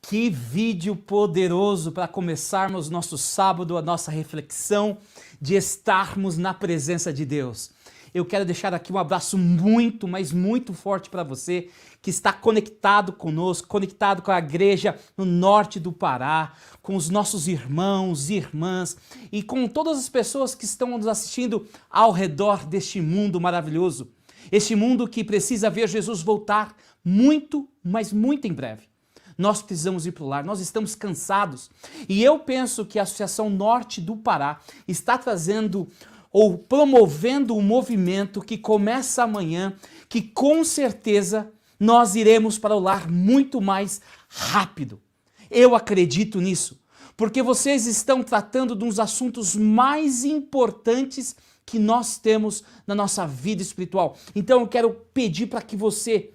Que vídeo poderoso para começarmos nosso sábado, a nossa reflexão de estarmos na presença de Deus. Eu quero deixar aqui um abraço muito, mas muito forte para você que está conectado conosco, conectado com a igreja no norte do Pará, com os nossos irmãos e irmãs e com todas as pessoas que estão nos assistindo ao redor deste mundo maravilhoso. Este mundo que precisa ver Jesus voltar muito, mas muito em breve. Nós precisamos ir para o lar, nós estamos cansados. E eu penso que a Associação Norte do Pará está trazendo ou promovendo um movimento que começa amanhã, que com certeza nós iremos para o lar muito mais rápido. Eu acredito nisso, porque vocês estão tratando de uns assuntos mais importantes que nós temos na nossa vida espiritual. Então eu quero pedir para que você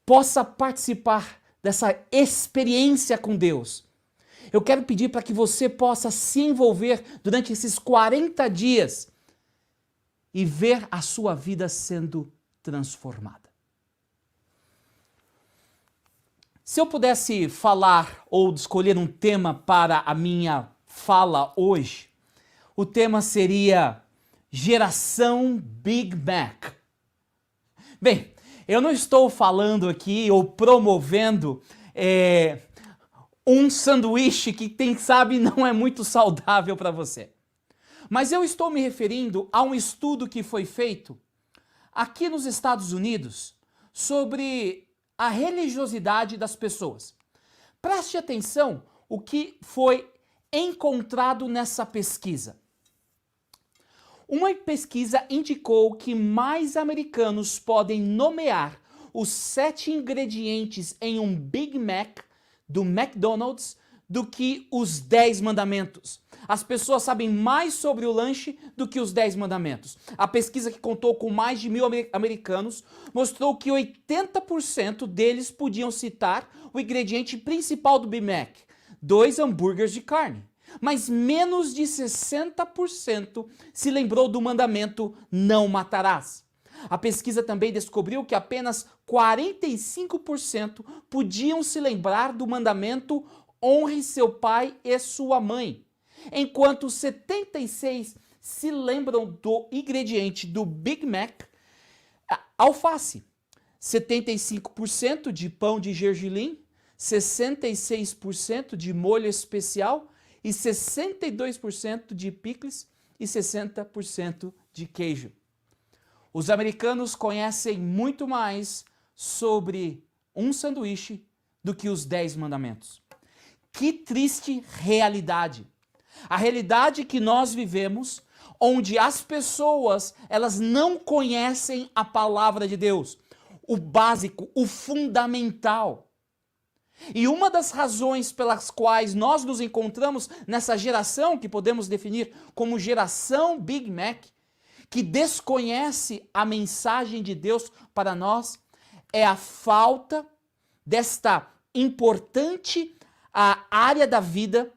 possa participar dessa experiência com Deus. Eu quero pedir para que você possa se envolver durante esses 40 dias e ver a sua vida sendo transformada. Se eu pudesse falar ou escolher um tema para a minha fala hoje, o tema seria Geração Big Mac. Bem, eu não estou falando aqui ou promovendo um sanduíche que, quem sabe, não é muito saudável para você. Mas eu estou me referindo a um estudo que foi feito aqui nos Estados Unidos sobre a religiosidade das pessoas. Preste atenção o que foi encontrado nessa pesquisa. Uma pesquisa indicou que mais americanos podem nomear os 7 ingredientes em um Big Mac do McDonald's do que os 10 mandamentos. As pessoas sabem mais sobre o lanche do que os 10 mandamentos. A pesquisa, que contou com mais de 1.000 americanos, mostrou que 80% deles podiam citar o ingrediente principal do Big Mac, 2 hambúrgueres de carne. Mas menos de 60% se lembrou do mandamento não matarás. A pesquisa também descobriu que apenas 45% podiam se lembrar do mandamento honre seu pai e sua mãe, enquanto 76% se lembram do ingrediente do Big Mac, alface, 75% de pão de gergelim, 66% de molho especial e 62% de picles e 60% de queijo. Os americanos conhecem muito mais sobre um sanduíche do que os 10 mandamentos. Que triste realidade! A realidade que nós vivemos, onde as pessoas elas não conhecem a palavra de Deus, o básico, o fundamental. E uma das razões pelas quais nós nos encontramos nessa geração que podemos definir como geração Big Mac, que desconhece a mensagem de Deus para nós, é a falta desta importante área da vida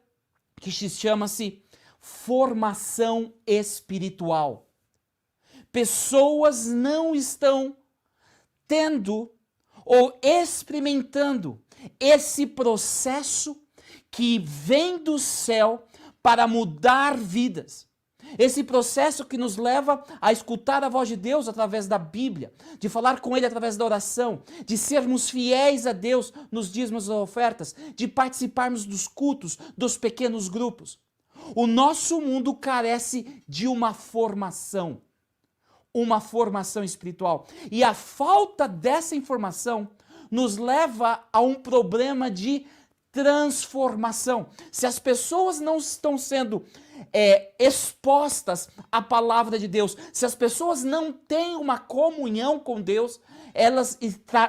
que chama-se formação espiritual. Pessoas não estão tendo ou experimentando esse processo que vem do céu para mudar vidas. Esse processo que nos leva a escutar a voz de Deus através da Bíblia, de falar com Ele através da oração, de sermos fiéis a Deus nos dízimos e ofertas, de participarmos dos cultos, dos pequenos grupos. O nosso mundo carece de uma formação espiritual. E a falta dessa informação nos leva a um problema de transformação. Se as pessoas não estão sendo expostas à palavra de Deus, se as pessoas não têm uma comunhão com Deus, elas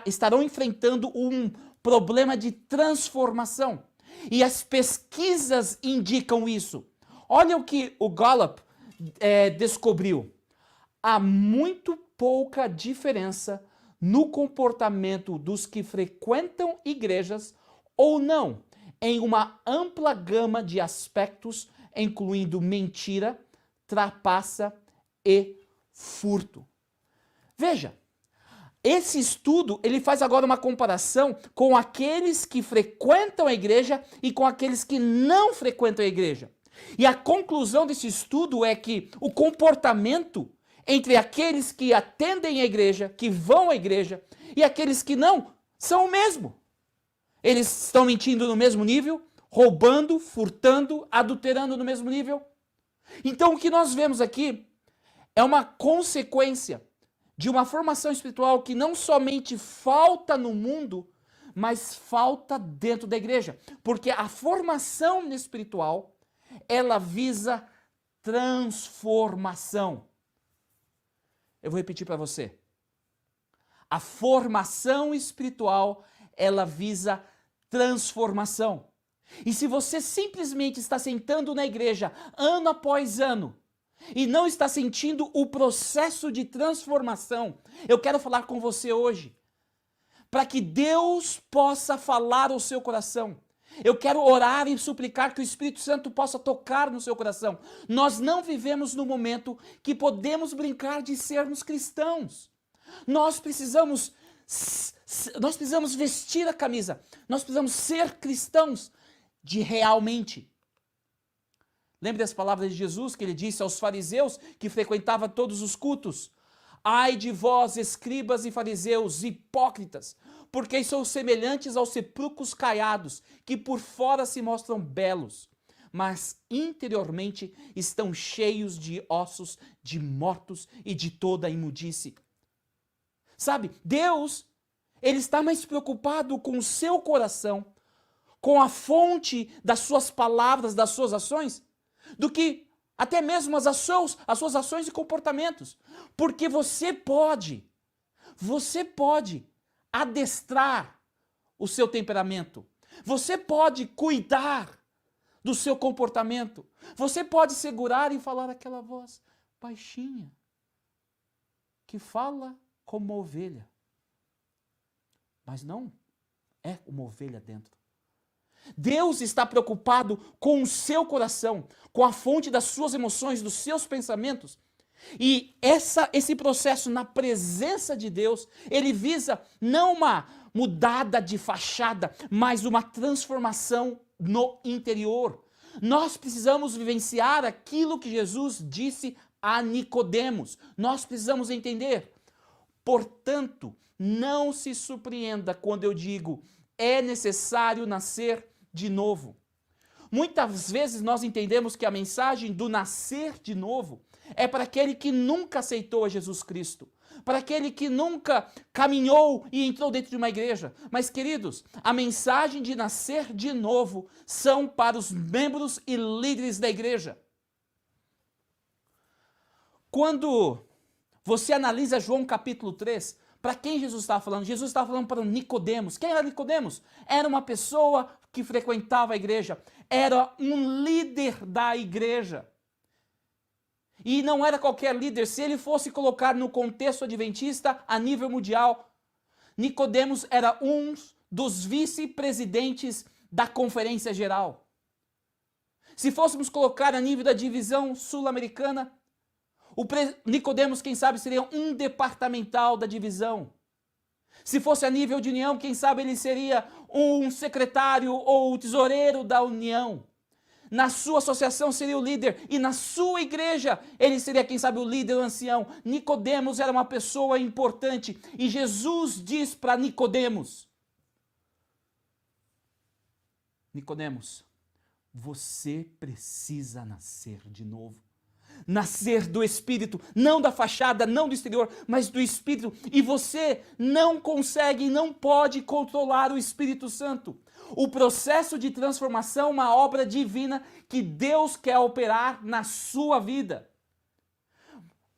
estarão enfrentando um problema de transformação. E as pesquisas indicam isso. Olha o que o Gallup descobriu. Há muito pouca diferença no comportamento dos que frequentam igrejas ou não, em uma ampla gama de aspectos, incluindo mentira, trapaça e furto. Veja, esse estudo, ele faz agora uma comparação com aqueles que frequentam a igreja e com aqueles que não frequentam a igreja. E a conclusão desse estudo é que o comportamento entre aqueles que atendem a igreja, que vão à igreja, e aqueles que não, são o mesmo. Eles estão mentindo no mesmo nível, roubando, furtando, adulterando no mesmo nível. Então o que nós vemos aqui é uma consequência de uma formação espiritual que não somente falta no mundo, mas falta dentro da igreja. Porque a formação espiritual, ela visa transformação. Eu vou repetir para você. A formação espiritual, ela visa transformação. E se você simplesmente está sentando na igreja ano após ano e não está sentindo o processo de transformação, eu quero falar com você hoje, para que Deus possa falar ao seu coração. Eu quero orar e suplicar que o Espírito Santo possa tocar no seu coração. Nós não vivemos no momento que podemos brincar de sermos cristãos. Nós precisamos vestir a camisa. Nós precisamos ser cristãos de realmente. Lembre das palavras de Jesus que ele disse aos fariseus que frequentavam todos os cultos: ai de vós, escribas e fariseus, hipócritas, porque sois semelhantes aos sepulcros caiados, que por fora se mostram belos, mas interiormente estão cheios de ossos, de mortos e de toda a imundície. Sabe, Deus, ele está mais preocupado com o seu coração, com a fonte das suas palavras, das suas ações, do que até mesmo as suas ações e comportamentos. Porque você pode adestrar o seu temperamento. Você pode cuidar do seu comportamento. Você pode segurar e falar aquela voz baixinha, que fala como uma ovelha, mas não é uma ovelha dentro. Deus está preocupado com o seu coração, com a fonte das suas emoções, dos seus pensamentos. E esse processo na presença de Deus, ele visa não uma mudada de fachada, mas uma transformação no interior. Nós precisamos vivenciar aquilo que Jesus disse a Nicodemos. Nós precisamos entender. Portanto, não se surpreenda quando eu digo: é necessário nascer de novo. Muitas vezes nós entendemos que a mensagem do nascer de novo é para aquele que nunca aceitou a Jesus Cristo, para aquele que nunca caminhou e entrou dentro de uma igreja. Mas, queridos, a mensagem de nascer de novo são para os membros e líderes da igreja. Quando você analisa João capítulo 3, para quem Jesus estava falando? Jesus estava falando para Nicodemos. Quem era Nicodemos? Era uma pessoa que frequentava a igreja, era um líder da igreja. E não era qualquer líder. Se ele fosse colocar no contexto adventista a nível mundial, Nicodemos era um dos vice-presidentes da Conferência Geral. Se fôssemos colocar a nível da divisão sul-americana, Nicodemos, quem sabe, seria um departamental da divisão. Se fosse a nível de união, quem sabe ele seria um secretário ou tesoureiro da união. Na sua associação seria o líder, e na sua igreja ele seria, quem sabe, o líder, o ancião. Nicodemos era uma pessoa importante, e Jesus diz para Nicodemos: Nicodemos, você precisa nascer de novo. Nascer do Espírito, não da fachada, não do exterior, mas do Espírito. E você não consegue, não pode controlar o Espírito Santo. O processo de transformação é uma obra divina que Deus quer operar na sua vida.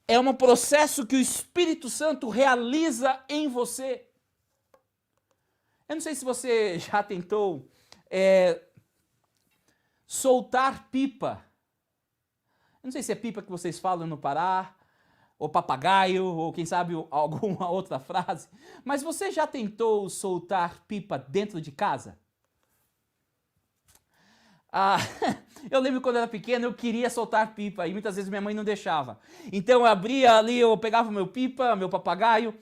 É um processo que o Espírito Santo realiza em você. Eu não sei se você já tentou soltar pipa. Eu não sei se é pipa que vocês falam no Pará, ou papagaio, ou quem sabe alguma outra frase. Mas você já tentou soltar pipa dentro de casa? Eu lembro quando eu era pequeno, eu queria soltar pipa e muitas vezes minha mãe não deixava. Então eu abria ali, eu pegava meu pipa, meu papagaio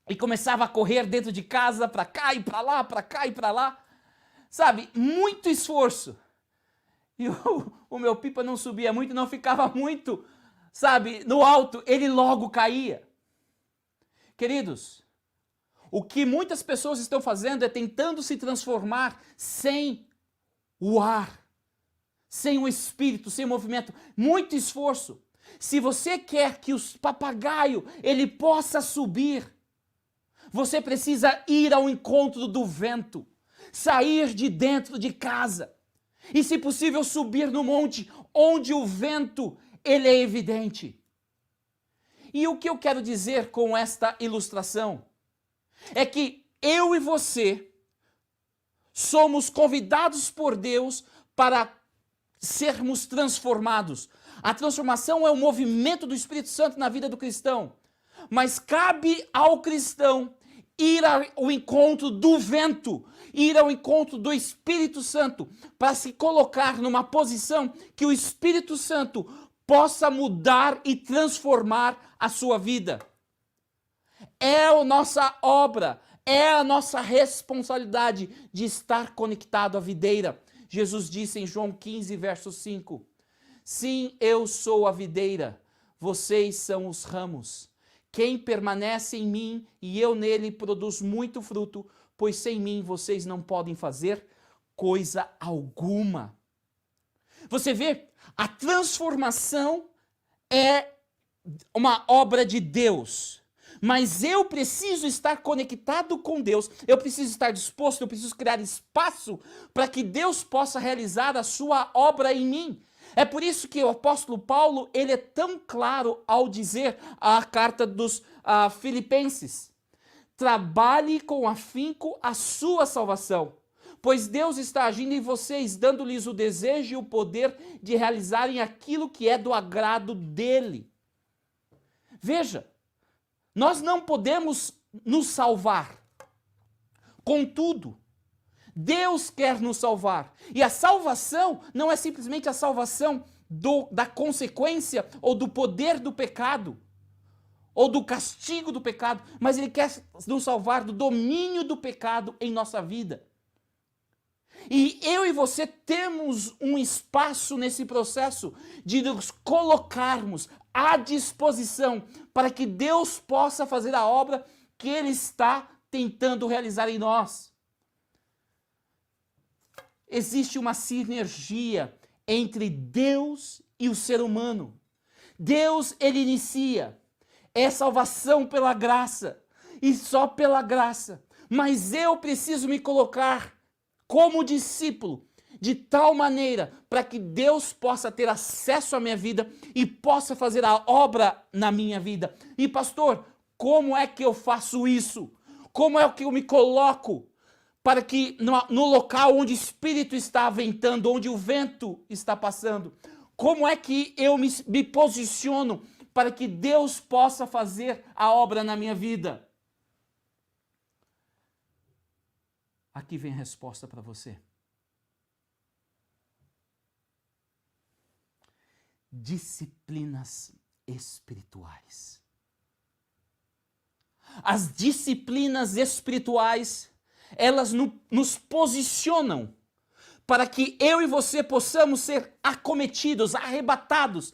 e começava a correr dentro de casa, para cá e para lá, para cá e para lá. Sabe, muito esforço. E o meu pipa não subia muito, não ficava muito, sabe, no alto, ele logo caía. Queridos, o que muitas pessoas estão fazendo é tentando se transformar sem o ar, sem o espírito, sem o movimento, muito esforço. Se você quer que o papagaio ele possa subir, você precisa ir ao encontro do vento, sair de dentro de casa e, se possível, subir no monte onde o vento ele é evidente. E o que eu quero dizer com esta ilustração é que eu e você somos convidados por Deus para sermos transformados. A transformação é o movimento do Espírito Santo na vida do cristão, mas cabe ao cristão ir ao encontro do vento, ir ao encontro do Espírito Santo, para se colocar numa posição que o Espírito Santo possa mudar e transformar a sua vida. É a nossa obra, é a nossa responsabilidade de estar conectado à videira. Jesus disse em João 15, verso 5, sim, eu sou a videira, vocês são os ramos. Quem permanece em mim e eu nele produz muito fruto, pois sem mim vocês não podem fazer coisa alguma. Você vê, a transformação é uma obra de Deus, mas eu preciso estar conectado com Deus, eu preciso estar disposto, eu preciso criar espaço para que Deus possa realizar a sua obra em mim. É por isso que o apóstolo Paulo, ele é tão claro ao dizer a carta dos Filipenses, trabalhe com afinco a sua salvação, pois Deus está agindo em vocês, dando-lhes o desejo e o poder de realizarem aquilo que é do agrado dele. Veja, nós não podemos nos salvar, contudo, Deus quer nos salvar. E a salvação não é simplesmente a salvação da consequência ou do poder do pecado, ou do castigo do pecado, mas Ele quer nos salvar do domínio do pecado em nossa vida. E eu e você temos um espaço nesse processo de nos colocarmos à disposição para que Deus possa fazer a obra que Ele está tentando realizar em nós. Existe uma sinergia entre Deus e o ser humano. Deus, ele inicia, é salvação pela graça, e só pela graça. Mas eu preciso me colocar como discípulo, de tal maneira para que Deus possa ter acesso à minha vida e possa fazer a obra na minha vida. E pastor, como é que eu faço isso? Como é que eu me coloco para que no local onde o Espírito está ventando, onde o vento está passando, como é que eu me posiciono para que Deus possa fazer a obra na minha vida? Aqui vem a resposta para você. Disciplinas espirituais. As disciplinas espirituais, elas nos posicionam para que eu e você possamos ser acometidos, arrebatados,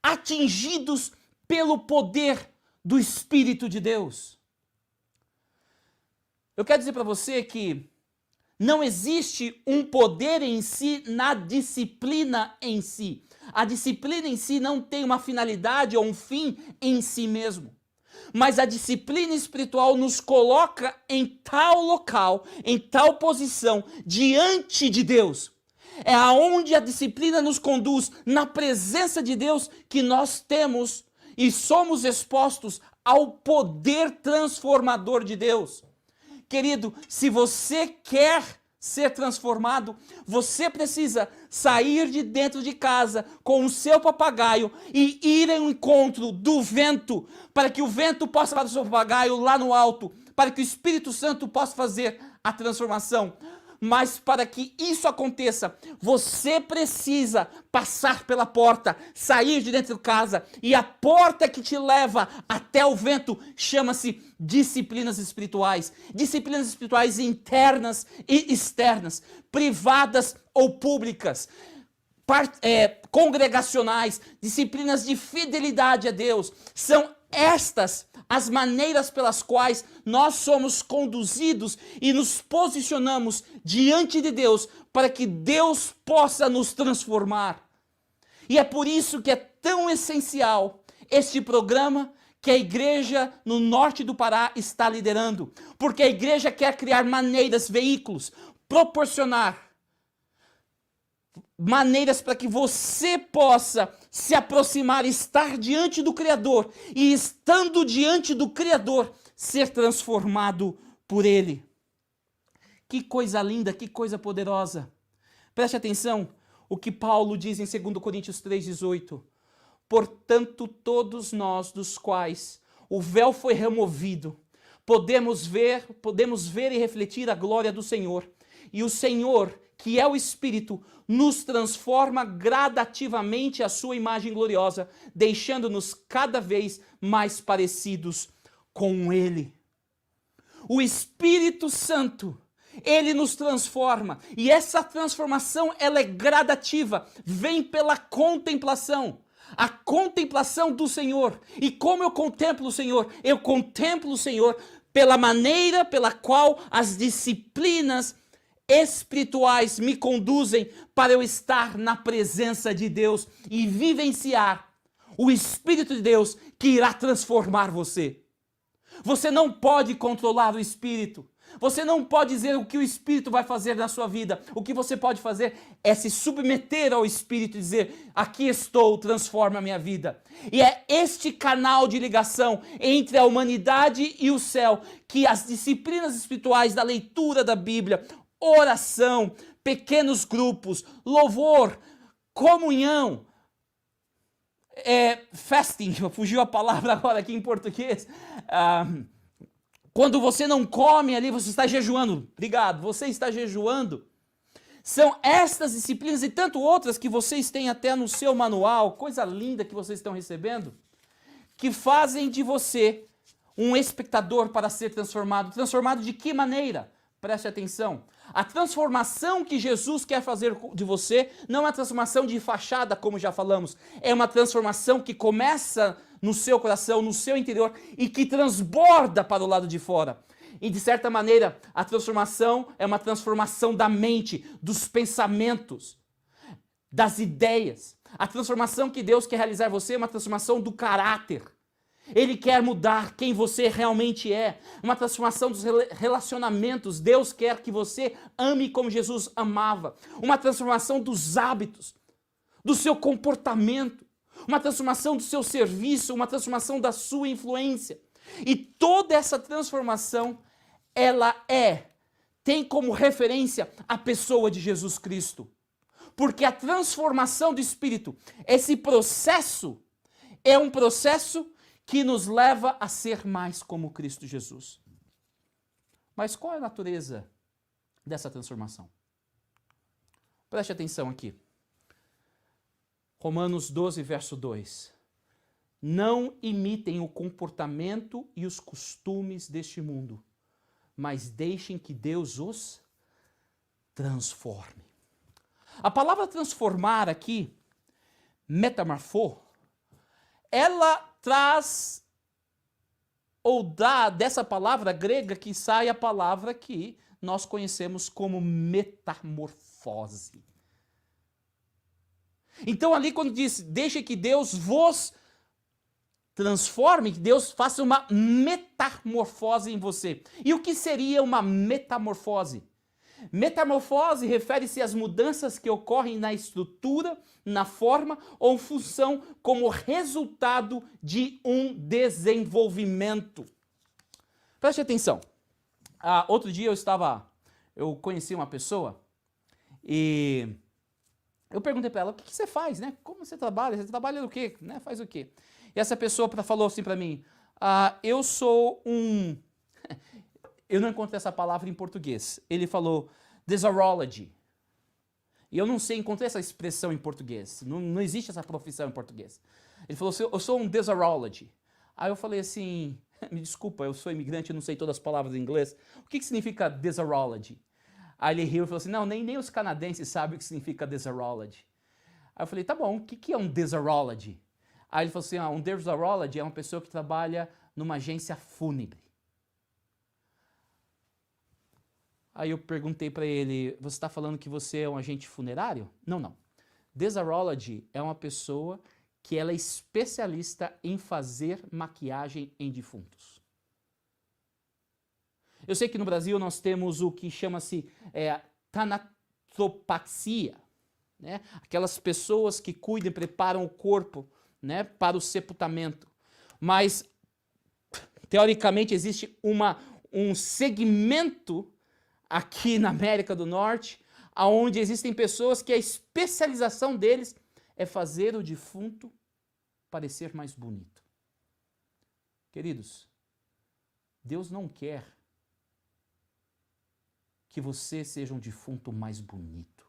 atingidos pelo poder do Espírito de Deus. Eu quero dizer para você que não existe um poder em si na disciplina em si. A disciplina em si não tem uma finalidade ou um fim em si mesmo. Mas a disciplina espiritual nos coloca em tal local, em tal posição, diante de Deus. É aonde a disciplina nos conduz, na presença de Deus, que nós temos e somos expostos ao poder transformador de Deus. Querido, se você quer ser transformado, você precisa sair de dentro de casa com o seu papagaio e ir ao encontro do vento, para que o vento possa levar o seu papagaio lá no alto, para que o Espírito Santo possa fazer a transformação. mas para que isso aconteça, você precisa passar pela porta, sair de dentro de casa, e a porta que te leva até o vento chama-se disciplinas espirituais. Disciplinas espirituais internas e externas, privadas ou públicas, congregacionais, disciplinas de fidelidade a Deus. São estas as maneiras pelas quais nós somos conduzidos e nos posicionamos diante de Deus para que Deus possa nos transformar. E é por isso que é tão essencial este programa que a igreja no norte do Pará está liderando, porque a igreja quer criar maneiras, veículos, proporcionar maneiras para que você possa se aproximar, estar diante do Criador e, estando diante do Criador, ser transformado por Ele. Que coisa linda, que coisa poderosa. Preste atenção o que Paulo diz em 2 Coríntios 3,18. Portanto, todos nós dos quais o véu foi removido, podemos ver e refletir a glória do Senhor. E o Senhor, que é o Espírito, nos transforma gradativamente à sua imagem gloriosa, deixando-nos cada vez mais parecidos com Ele. O Espírito Santo, Ele nos transforma, e essa transformação ela é gradativa, vem pela contemplação. A contemplação do Senhor. E como eu contemplo o Senhor? Eu contemplo o Senhor pela maneira pela qual as disciplinas espirituais me conduzem para eu estar na presença de Deus e vivenciar o Espírito de Deus que irá transformar você. Você não pode controlar o Espírito. Você não pode dizer o que o Espírito vai fazer na sua vida. O que você pode fazer é se submeter ao Espírito e dizer: aqui estou, transforma a minha vida. E é este canal de ligação entre a humanidade e o céu que as disciplinas espirituais da leitura da Bíblia, oração, pequenos grupos, louvor, comunhão, fasting, fugiu a palavra agora aqui em português, quando você não come ali, você está jejuando, obrigado, você está jejuando. São estas disciplinas e tanto outras que vocês têm até no seu manual, coisa linda que vocês estão recebendo, que fazem de você um espectador para ser transformado. Transformado de que maneira? Preste atenção. A transformação que Jesus quer fazer de você não é uma transformação de fachada, como já falamos. É uma transformação que começa no seu coração, no seu interior e que transborda para o lado de fora. E de certa maneira, a transformação é uma transformação da mente, dos pensamentos, das ideias. A transformação que Deus quer realizar em você é uma transformação do caráter. Ele quer mudar quem você realmente é. Uma transformação dos relacionamentos. Deus quer que você ame como Jesus amava. Uma transformação dos hábitos, do seu comportamento. Uma transformação do seu serviço, uma transformação da sua influência. E toda essa transformação, ela tem como referência a pessoa de Jesus Cristo. Porque a transformação do Espírito, esse processo, é um processo que nos leva a ser mais como Cristo Jesus. Mas qual é a natureza dessa transformação? Preste atenção aqui. Romanos 12, verso 2. Não imitem o comportamento e os costumes deste mundo, mas deixem que Deus os transforme. A palavra transformar aqui, metamorfo, ela traz ou dá dessa palavra grega que sai a palavra que nós conhecemos como metamorfose. Então ali quando diz, deixe que Deus vos transforme, que Deus faça uma metamorfose em você. E o que seria uma metamorfose? Metamorfose refere-se às mudanças que ocorrem na estrutura, na forma ou função como resultado de um desenvolvimento. Preste atenção. Outro dia eu conheci uma pessoa e eu perguntei para ela, o que você faz, né? Como você trabalha? Você trabalha no quê? Né? Faz o quê? E essa pessoa falou assim para mim, eu sou um... Eu não encontrei essa palavra em português. Ele falou, Desirology. E eu não sei, encontrei essa expressão em português. Não existe essa profissão em português. Ele falou assim, eu sou um desirology. Aí eu falei assim, me desculpa, eu sou imigrante, eu não sei todas as palavras em inglês. O que significa desirology? Aí ele riu e falou assim, não, nem os canadenses sabem o que significa desirology. Aí eu falei, tá bom, o que é um desirology? Aí ele falou assim, um desirology é uma pessoa que trabalha numa agência fúnebre. Aí eu perguntei para ele, você está falando que você é um agente funerário? Não. Desirology é uma pessoa que ela é especialista em fazer maquiagem em defuntos. Eu sei que no Brasil nós temos o que chama-se tanatopraxia, né? Aquelas pessoas que cuidam e preparam o corpo, né, para o sepultamento. Mas, teoricamente, existe um segmento aqui na América do Norte, onde existem pessoas que a especialização deles é fazer o defunto parecer mais bonito. Queridos, Deus não quer que você seja um defunto mais bonito.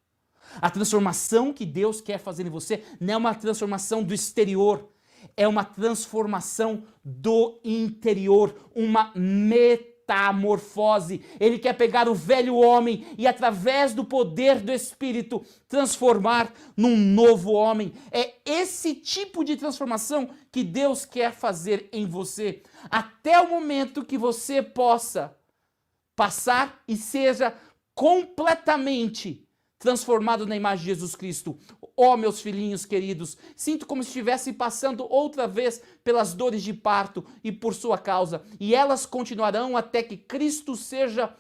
A transformação que Deus quer fazer em você não é uma transformação do exterior, é uma transformação do interior, uma metamorfose. Ele quer pegar o velho homem e, através do poder do Espírito, transformar num novo homem. É esse tipo de transformação que Deus quer fazer em você, até o momento que você possa passar e seja completamente transformado na imagem de Jesus Cristo. Oh, meus filhinhos queridos, sinto como se estivesse passando outra vez pelas dores de parto e por sua causa, e elas continuarão até que Cristo seja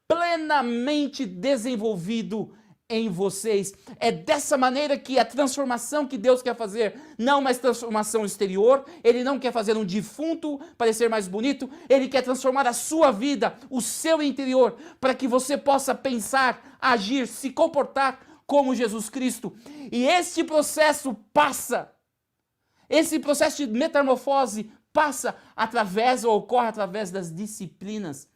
plenamente desenvolvido em vocês. É dessa maneira que a transformação que Deus quer fazer, não mais transformação exterior, Ele não quer fazer um defunto parecer mais bonito, Ele quer transformar a sua vida, o seu interior, para que você possa pensar, agir, se comportar como Jesus Cristo. E esse processo esse processo de metamorfose passa através, ou ocorre através das disciplinas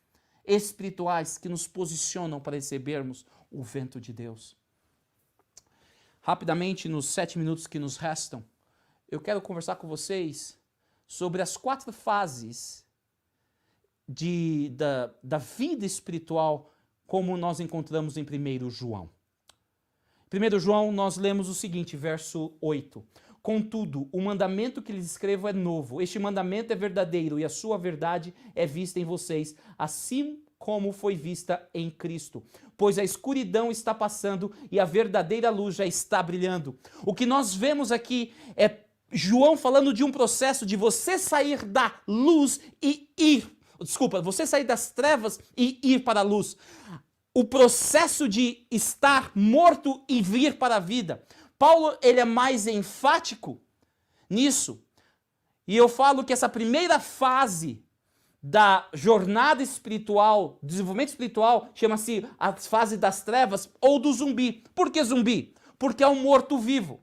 espirituais que nos posicionam para recebermos o vento de Deus. Rapidamente, nos 7 minutos que nos restam, eu quero conversar com vocês sobre as 4 fases da vida espiritual, como nós encontramos em 1 João. Em 1 João, nós lemos o seguinte, verso 8. Contudo, o mandamento que lhes escrevo é novo. Este mandamento é verdadeiro e a sua verdade é vista em vocês, assim como foi vista em Cristo. Pois a escuridão está passando e a verdadeira luz já está brilhando. O que nós vemos aqui é João falando de um processo de você sair da luz e você sair das trevas e ir para a luz. O processo de estar morto e vir para a vida. Paulo, ele é mais enfático nisso. E eu falo que essa primeira fase da jornada espiritual, desenvolvimento espiritual, chama-se a fase das trevas ou do zumbi. Por que zumbi? Porque é um morto vivo.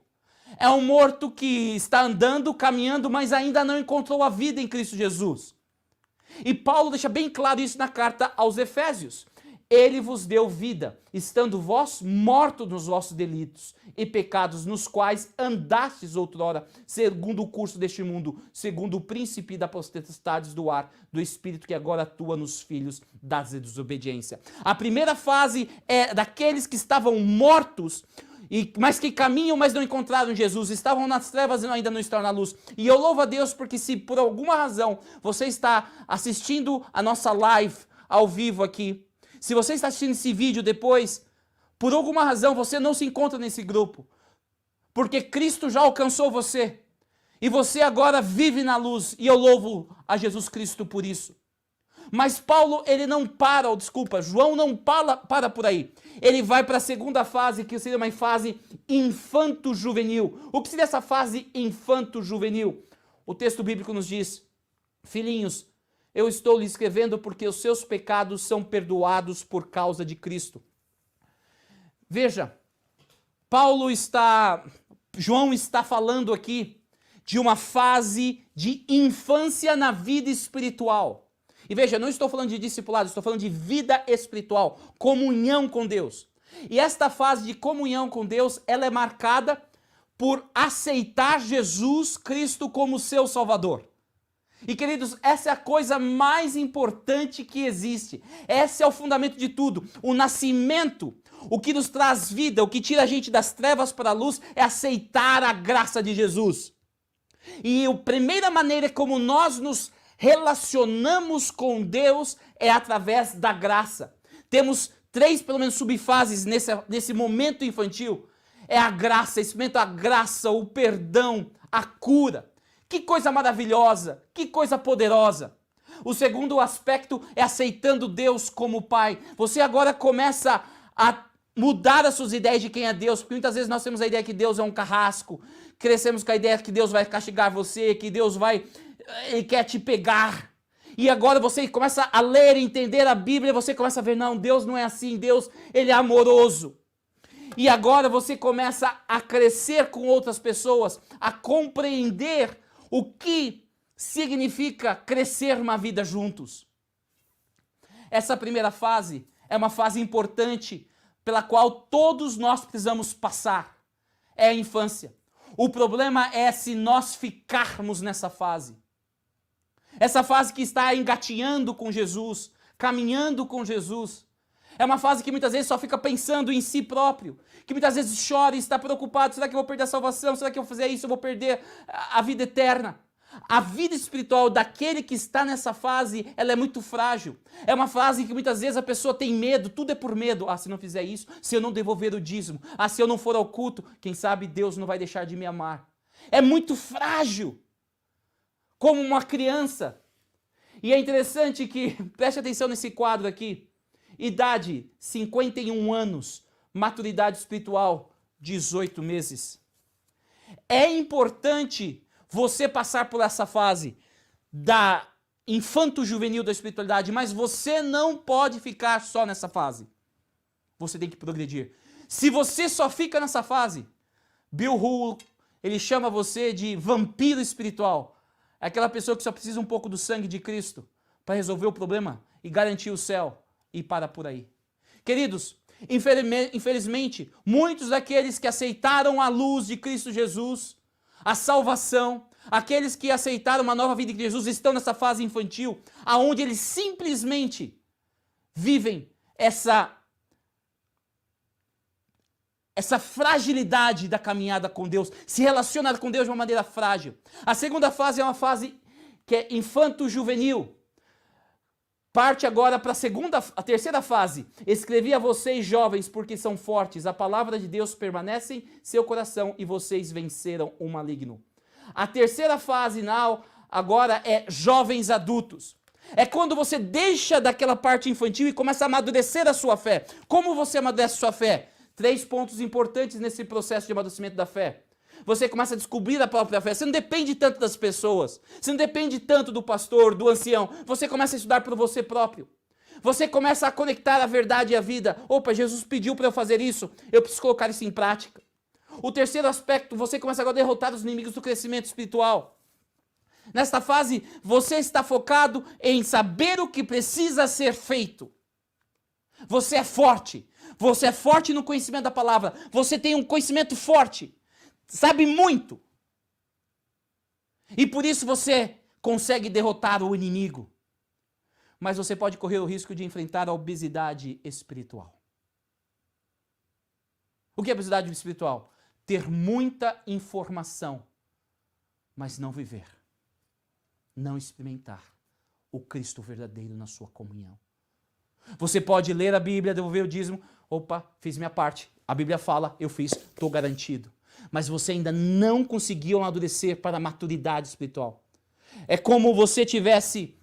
É um morto que está andando, caminhando, mas ainda não encontrou a vida em Cristo Jesus. E Paulo deixa bem claro isso na carta aos Efésios. Ele vos deu vida, estando vós mortos nos vossos delitos e pecados, nos quais andastes outrora, segundo o curso deste mundo, segundo o príncipe da potestade do ar, do espírito que agora atua nos filhos da desobediência. A primeira fase é daqueles que estavam mortos, mas que caminham, mas não encontraram Jesus, estavam nas trevas e ainda não estão na luz. E eu louvo a Deus porque se por alguma razão você está assistindo a nossa live ao vivo aqui, se você está assistindo esse vídeo depois, por alguma razão você não se encontra nesse grupo, porque Cristo já alcançou você, e você agora vive na luz, e eu louvo a Jesus Cristo por isso. Mas Paulo, ele não para, João não para por aí. Ele vai para a segunda fase, que seria uma fase infanto-juvenil. O que seria essa fase infanto-juvenil? O texto bíblico nos diz, filhinhos, eu estou lhe escrevendo porque os seus pecados são perdoados por causa de Cristo. Veja, João está falando aqui de uma fase de infância na vida espiritual. E veja, não estou falando de discipulado, estou falando de vida espiritual, comunhão com Deus. E esta fase de comunhão com Deus, ela é marcada por aceitar Jesus Cristo como seu Salvador. E queridos, essa é a coisa mais importante que existe. Esse é o fundamento de tudo. O nascimento, o que nos traz vida, o que tira a gente das trevas para a luz, é aceitar a graça de Jesus. E a primeira maneira como nós nos relacionamos com Deus é através da graça. Temos 3, pelo menos, subfases nesse momento infantil. É a graça, experimento a graça, o perdão, a cura. Que coisa maravilhosa, que coisa poderosa. O segundo aspecto é aceitando Deus como Pai. Você agora começa a mudar as suas ideias de quem é Deus, porque muitas vezes nós temos a ideia que Deus é um carrasco, crescemos com a ideia que Deus vai castigar você, que Deus Ele quer te pegar. E agora você começa a ler e entender a Bíblia, e você começa a ver, não, Deus não é assim, Deus, Ele é amoroso. E agora você começa a crescer com outras pessoas, a compreender o que significa crescer uma vida juntos. Essa primeira fase é uma fase importante pela qual todos nós precisamos passar. É a infância. O problema é se nós ficarmos nessa fase. Essa fase que está engatinhando com Jesus, caminhando com Jesus. É uma fase que muitas vezes só fica pensando em si próprio, que muitas vezes chora e está preocupado, será que eu vou perder a salvação? Será que eu vou fazer isso? Eu vou perder a vida eterna. A vida espiritual daquele que está nessa fase, ela é muito frágil. É uma fase que muitas vezes a pessoa tem medo, tudo é por medo. Se não fizer isso, se eu não devolver o dízimo, se eu não for ao culto, quem sabe Deus não vai deixar de me amar. É muito frágil, como uma criança. E é interessante que, preste atenção nesse quadro aqui, idade 51 anos, maturidade espiritual 18 meses. É importante você passar por essa fase da infanto-juvenil da espiritualidade, mas você não pode ficar só nessa fase. Você tem que progredir. Se você só fica nessa fase, Bill Hall, ele chama você de vampiro espiritual. É aquela pessoa que só precisa um pouco do sangue de Cristo para resolver o problema e garantir o céu e para por aí. Queridos, infelizmente, muitos daqueles que aceitaram a luz de Cristo Jesus, a salvação, aqueles que aceitaram uma nova vida em Jesus estão nessa fase infantil, aonde eles simplesmente vivem essa fragilidade da caminhada com Deus, se relacionar com Deus de uma maneira frágil. A segunda fase é uma fase que é infanto-juvenil. Parte agora para a terceira fase. Escrevi a vocês, jovens, porque são fortes. A palavra de Deus permanece em seu coração e vocês venceram o maligno. A terceira fase agora é jovens adultos. É quando você deixa daquela parte infantil e começa a amadurecer a sua fé. Como você amadurece a sua fé? 3 pontos importantes nesse processo de amadurecimento da fé. Você começa a descobrir a própria fé. Você não depende tanto das pessoas. Você não depende tanto do pastor, do ancião. Você começa a estudar por você próprio. Você começa a conectar a verdade e a vida. Opa, Jesus pediu para eu fazer isso. Eu preciso colocar isso em prática. O terceiro aspecto, você começa agora a derrotar os inimigos do crescimento espiritual. Nesta fase, você está focado em saber o que precisa ser feito. Você é forte. Você é forte no conhecimento da palavra. Você tem um conhecimento forte. Sabe muito. E por isso você consegue derrotar o inimigo. Mas você pode correr o risco de enfrentar a obesidade espiritual. O que é obesidade espiritual? Ter muita informação, mas não viver. Não experimentar o Cristo verdadeiro na sua comunhão. Você pode ler a Bíblia, devolver o dízimo. Opa, fiz minha parte. A Bíblia fala, eu fiz, estou garantido. Mas você ainda não conseguiu amadurecer para a maturidade espiritual. É como você tivesse,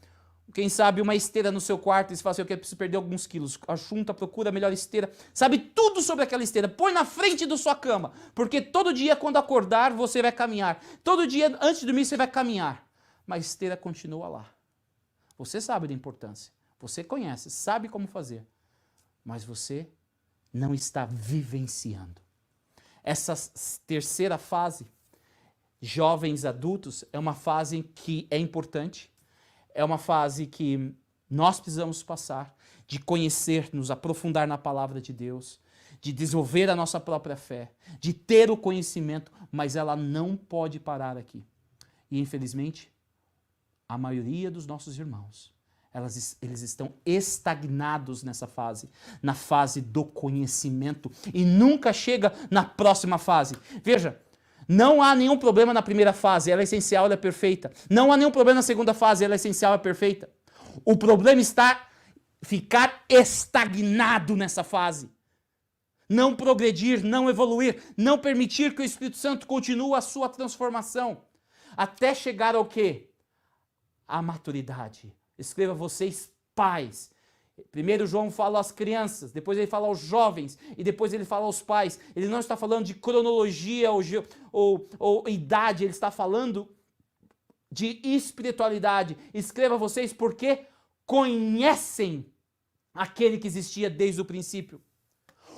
quem sabe, uma esteira no seu quarto e você fala assim, eu preciso perder alguns quilos. Junta, procura a melhor esteira. Sabe tudo sobre aquela esteira. Põe na frente da sua cama. Porque todo dia, quando acordar, você vai caminhar. Todo dia, antes de dormir, você vai caminhar. Mas a esteira continua lá. Você sabe da importância. Você conhece, sabe como fazer. Mas você não está vivenciando. Essa terceira fase, jovens adultos, é uma fase que é importante, é uma fase que nós precisamos passar, de conhecer, nos aprofundar na palavra de Deus, de desenvolver a nossa própria fé, de ter o conhecimento, mas ela não pode parar aqui. E infelizmente, a maioria dos nossos irmãos, eles estão estagnados nessa fase, na fase do conhecimento, e nunca chega na próxima fase. Veja, não há nenhum problema na primeira fase, ela é essencial, ela é perfeita. Não há nenhum problema na segunda fase, ela é essencial, ela é perfeita. O problema está ficar estagnado nessa fase. Não progredir, não evoluir, não permitir que o Espírito Santo continue a sua transformação. Até chegar ao quê? A maturidade. Escreva vocês, pais. Primeiro João fala às crianças, depois ele fala aos jovens, e depois ele fala aos pais. Ele não está falando de cronologia ou idade, ele está falando de espiritualidade. Escreva vocês porque conhecem aquele que existia desde o princípio.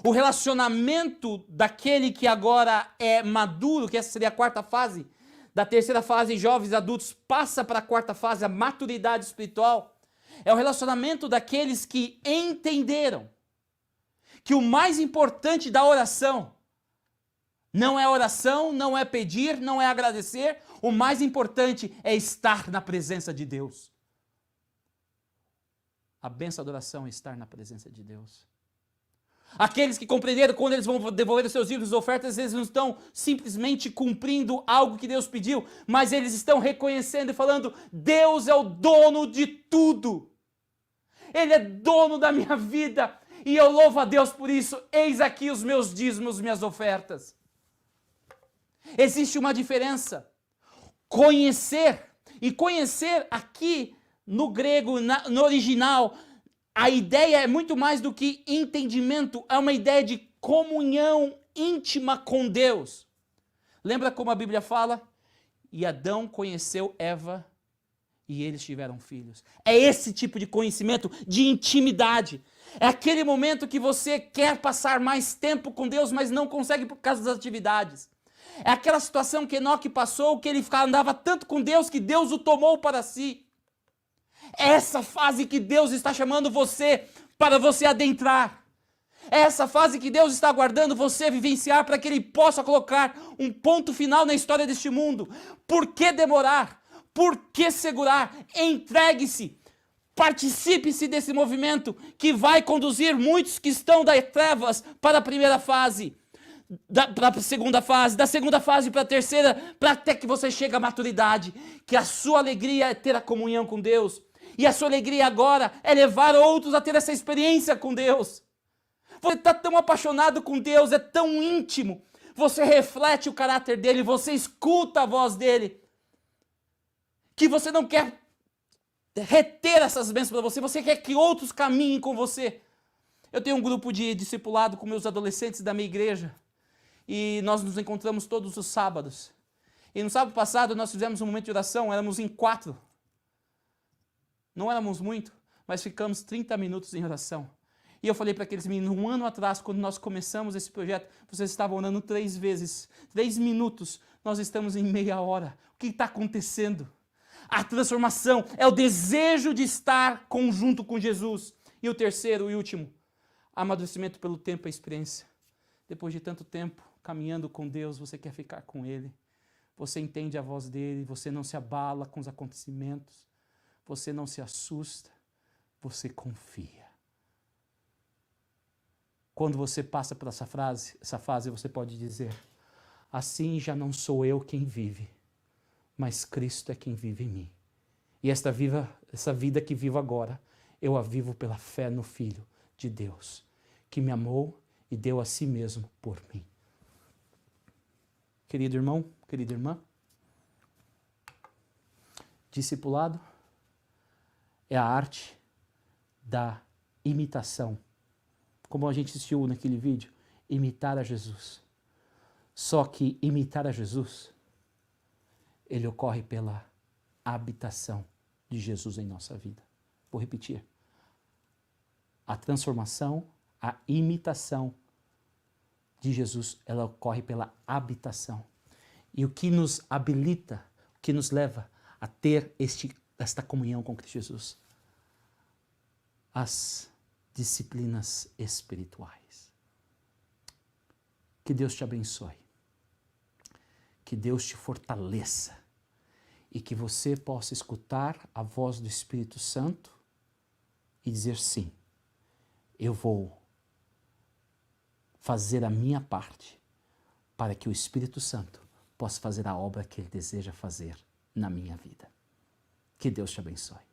O relacionamento daquele que agora é maduro, que essa seria a quarta fase, da terceira fase, jovens adultos, passa para a quarta fase, a maturidade espiritual. É o relacionamento daqueles que entenderam que o mais importante da oração não é oração, não é pedir, não é agradecer. O mais importante é estar na presença de Deus. A bênção da oração é estar na presença de Deus. Aqueles que compreenderam quando eles vão devolver os seus dízimos e ofertas, eles não estão simplesmente cumprindo algo que Deus pediu, mas eles estão reconhecendo e falando: Deus é o dono de tudo. Ele é dono da minha vida e eu louvo a Deus por isso. Eis aqui os meus dízimos, minhas ofertas. Existe uma diferença. Conhecer, e conhecer aqui no grego, no original, a ideia é muito mais do que entendimento, é uma ideia de comunhão íntima com Deus. Lembra como a Bíblia fala? E Adão conheceu Eva e eles tiveram filhos. É esse tipo de conhecimento, de intimidade. É aquele momento que você quer passar mais tempo com Deus, mas não consegue por causa das atividades. É aquela situação que Enoque passou, que ele andava tanto com Deus que Deus o tomou para si. É essa fase que Deus está chamando você para você adentrar. É essa fase que Deus está aguardando você vivenciar para que Ele possa colocar um ponto final na história deste mundo. Por que demorar? Por que segurar? Entregue-se. Participe-se desse movimento que vai conduzir muitos que estão das trevas para a primeira fase, para a segunda fase, da segunda fase para a terceira, para até que você chegue à maturidade, que a sua alegria é ter a comunhão com Deus. E a sua alegria agora é levar outros a ter essa experiência com Deus. Você está tão apaixonado com Deus, é tão íntimo. Você reflete o caráter dele, você escuta a voz dele. Que você não quer reter essas bênçãos para você, você quer que outros caminhem com você. Eu tenho um grupo de discipulado com meus adolescentes da minha igreja. E nós nos encontramos todos os sábados. E no sábado passado nós fizemos um momento de oração, éramos em 4. Não éramos muito, mas ficamos 30 minutos em oração. E eu falei para aqueles meninos, um ano atrás, quando nós começamos esse projeto, vocês estavam orando 3 vezes, 3 minutos, nós estamos em meia hora. O que está acontecendo? A transformação é o desejo de estar conjunto com Jesus. E o terceiro e último, amadurecimento pelo tempo e a experiência. Depois de tanto tempo caminhando com Deus, você quer ficar com Ele. Você entende a voz dEle, você não se abala com os acontecimentos. Você não se assusta, você confia. Quando você passa por essa fase, você pode dizer: assim já não sou eu quem vive, mas Cristo é quem vive em mim. E essa vida que vivo agora, eu a vivo pela fé no Filho de Deus, que me amou e deu a si mesmo por mim. Querido irmão, querida irmã, discipulado é a arte da imitação. Como a gente assistiu naquele vídeo, imitar a Jesus. Só que imitar a Jesus, ele ocorre pela habitação de Jesus em nossa vida. Vou repetir. A transformação, a imitação de Jesus, ela ocorre pela habitação. E o que nos habilita, o que nos leva a ter esta comunhão com Cristo Jesus? As disciplinas espirituais. Que Deus te abençoe. Que Deus te fortaleça e que você possa escutar a voz do Espírito Santo e dizer sim, eu vou fazer a minha parte para que o Espírito Santo possa fazer a obra que Ele deseja fazer na minha vida. Que Deus te abençoe.